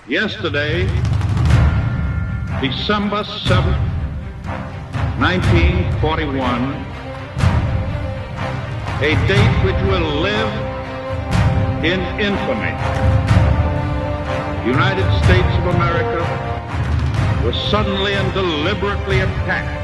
Yesterday, December 7th, 1941, a date which will live in infamy. The United States of America was suddenly and deliberately attacked.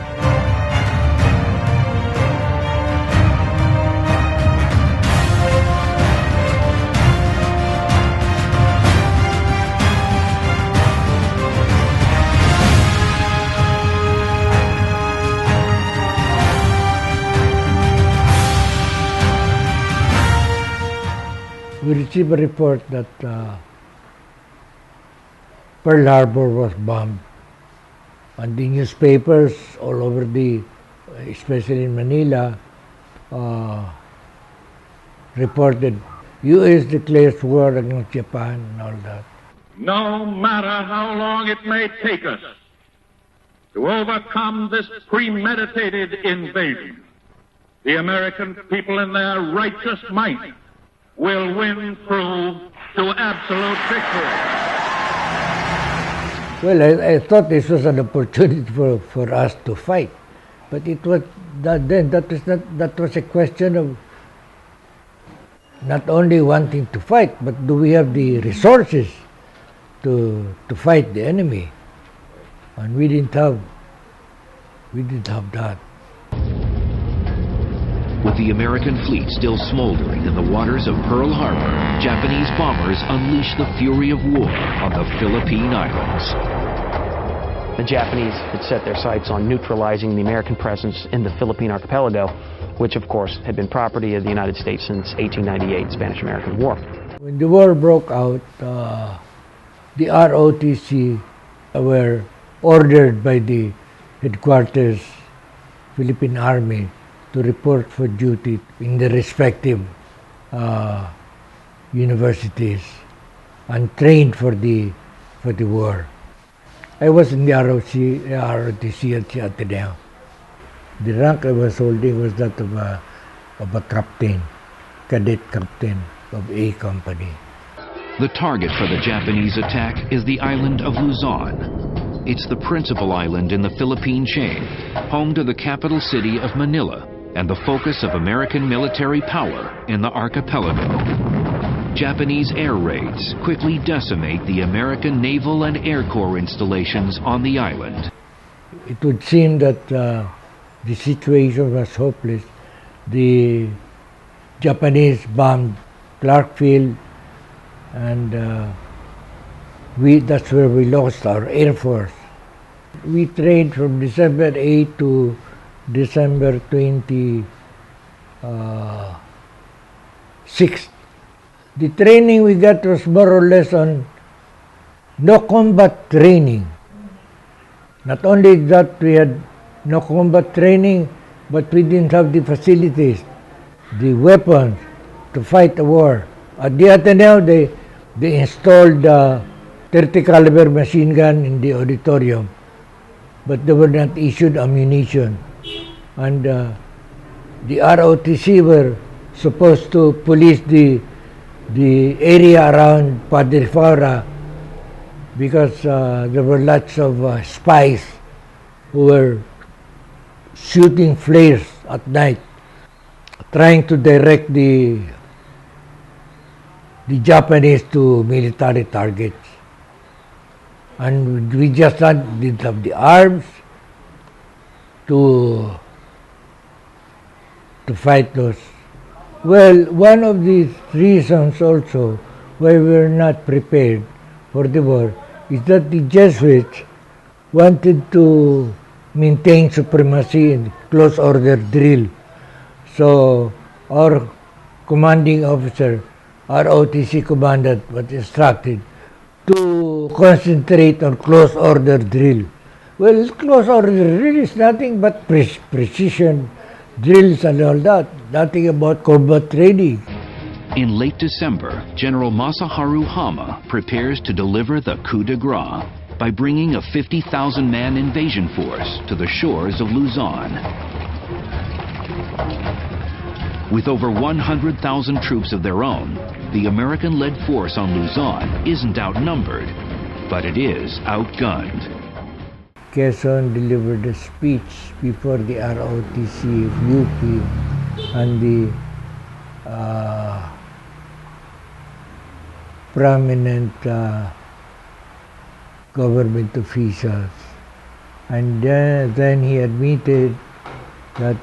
We received a report that Pearl Harbor was bombed, and the newspapers all over especially in Manila, reported U.S. declares war against Japan and all that. No matter how long it may take us to overcome this premeditated invasion, the American people in their righteous might will win through to absolute victory. Well, I thought this was an opportunity for us to fight, but it was that was a question of not only wanting to fight, but do we have the resources to fight the enemy? And we didn't have that. With the American fleet still smoldering in the waters of Pearl Harbor, Japanese bombers unleashed the fury of war on the Philippine Islands. The Japanese had set their sights on neutralizing the American presence in the Philippine archipelago, which of course had been property of the United States since 1898, Spanish-American War. When the war broke out, the ROTC were ordered by the headquarters Philippine Army to report for duty in the respective universities and trained for the war. I was in the ROTC at the Ateneo. The rank I was holding was that of a captain, cadet captain of A company. The target for the Japanese attack is the island of Luzon. It's the principal island in the Philippine chain, home to the capital city of Manila, and the focus of American military power in the archipelago. Japanese air raids quickly decimate the American naval and air corps installations on the island. It would seem that the situation was hopeless. The Japanese bombed Clarkfield, and that's where we lost our Air Force. We trained from December 8 to December 26th. The training we got was more or less on no combat training. Not only that we had no combat training, but we didn't have the facilities, the weapons to fight the war. At the Ateneo, they installed a 30 caliber machine gun in the auditorium, but they were not issued ammunition. And the ROTC were supposed to police the area around Padre Faura because there were lots of spies who were shooting flares at night, trying to direct the Japanese to military targets. And we just didn't have the arms to fight those. Well, one of the reasons also why we were not prepared for the war is that the Jesuits wanted to maintain supremacy in close order drill. So our commanding officer, our OTC commandant, was instructed to concentrate on close order drill. Well, close order drill is nothing but precision drills and all that, nothing about combat training. In late December, General Masaharu Hama prepares to deliver the coup de grace by bringing a 50,000-man invasion force to the shores of Luzon. With over 100,000 troops of their own, the American-led force on Luzon isn't outnumbered. but it is outgunned. Quezon delivered a speech before the ROTC of UP and the prominent government officials, and then he admitted that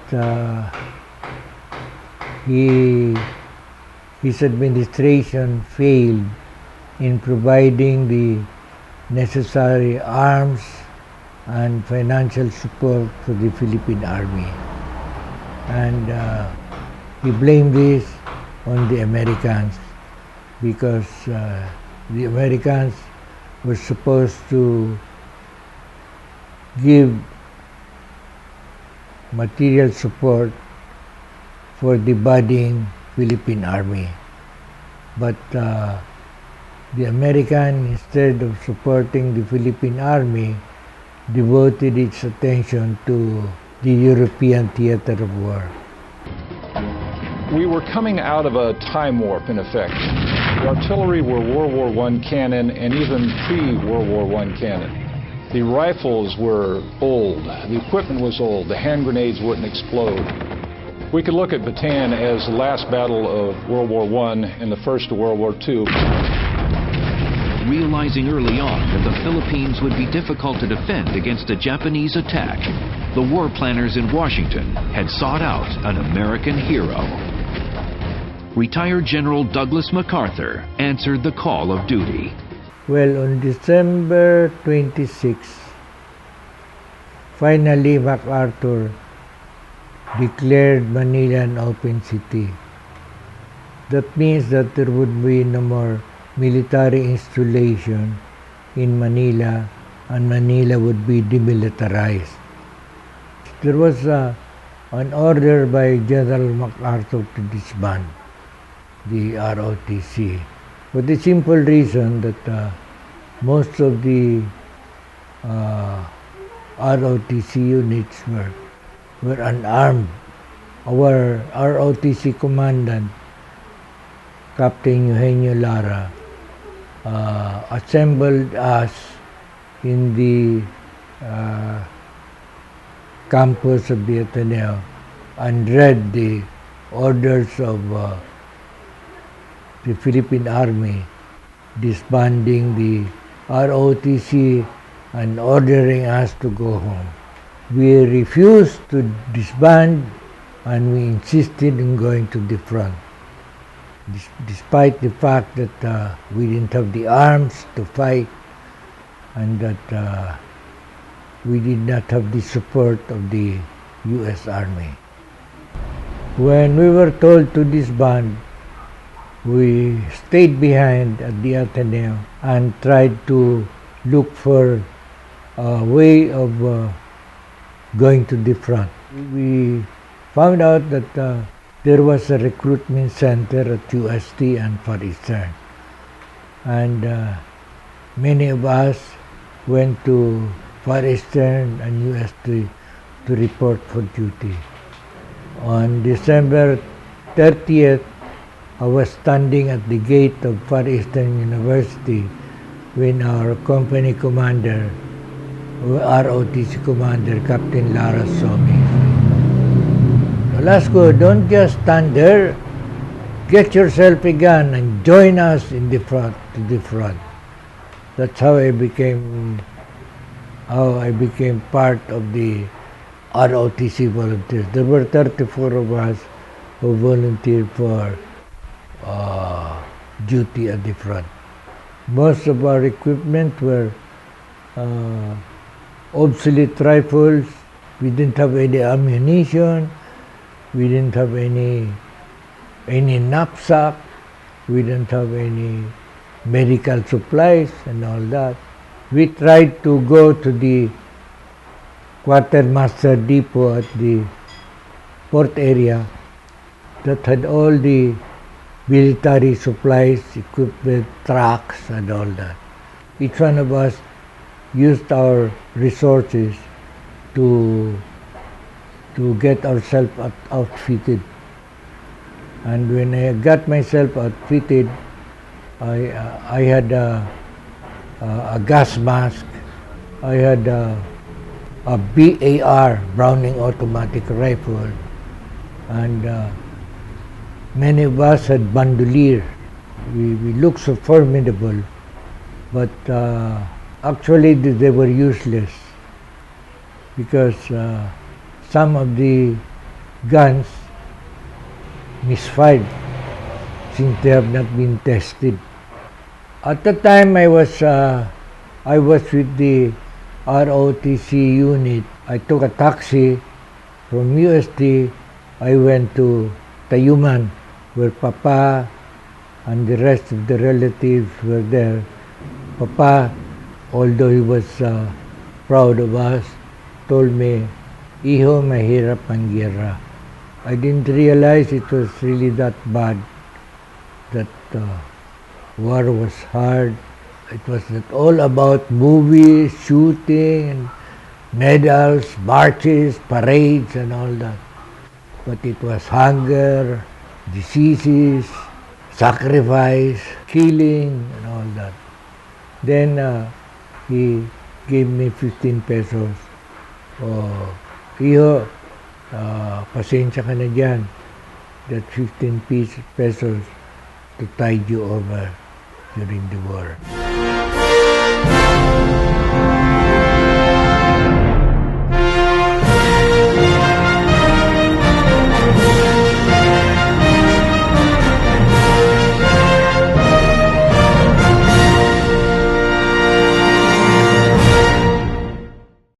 his administration failed in providing the necessary arms and financial support for the Philippine Army, and he blamed this on the Americans because the Americans were supposed to give material support for the budding Philippine Army. But the American, instead of supporting the Philippine Army, devoted its attention to the European theater of war. We were coming out of a time warp, in effect. The artillery were World War I cannon and even pre-World War I cannon. The rifles were old, the equipment was old, the hand grenades wouldn't explode. We could look at Bataan as the last battle of World War I and the first of World War II. Realizing early on that the Philippines would be difficult to defend against a Japanese attack, the war planners in Washington had sought out an American hero. Retired General Douglas MacArthur answered the call of duty. Well, on December 26, finally MacArthur declared Manila an open city. That means that there would be no more military installation in Manila, and Manila would be demilitarized. There was an order by General MacArthur to disband the ROTC, for the simple reason that most of the ROTC units were unarmed. Our ROTC commandant, Captain Eugenio Lara, assembled us in the campus of the Ateneo and read the orders of the Philippine Army disbanding the ROTC and ordering us to go home. We refused to disband and we insisted in going to the front, despite the fact that we didn't have the arms to fight and that we did not have the support of the U.S. Army. When we were told to disband, we stayed behind at the Ateneo and tried to look for a way of going to the front. We found out that there was a recruitment center at UST and Far Eastern, and many of us went to Far Eastern and UST to report for duty. On December 30th, I was standing at the gate of Far Eastern University when our company commander, ROTC commander, Captain Lara, saw me. Nolasco, don't just stand there. Get yourself a gun and join us in the front, to the front. That's how I became part of the ROTC volunteers. There were 34 of us who volunteered for duty at the front. Most of our equipment were obsolete rifles. We didn't have any ammunition. We didn't have any knapsack. We didn't have any medical supplies and all that. We tried to go to the quartermaster depot at the port area that had all the military supplies, equipment, trucks, and all that. Each one of us used our resources to get ourselves outfitted. And when I got myself outfitted, I a gas mask. I had a BAR, Browning automatic rifle, and many of us had bandolier. We looked so formidable, but actually they were useless because some of the guns misfired since they have not been tested. At the time I was with the ROTC unit. I took a taxi from UST. I went to Tayuman, where Papa and the rest of the relatives were there. Papa, although he was proud of us, told me, "Iho, mahirap ang giyera." I didn't realize it was really that bad, that war was hard. It was not all about movies, shooting, and medals, marches, parades, and all that. But it was hunger, diseases, sacrifice, killing, and all that. Then he gave me 15 pesos. Oh, "Iho, pasensya ka na dyan. That 15 pesos to tide you over during the war."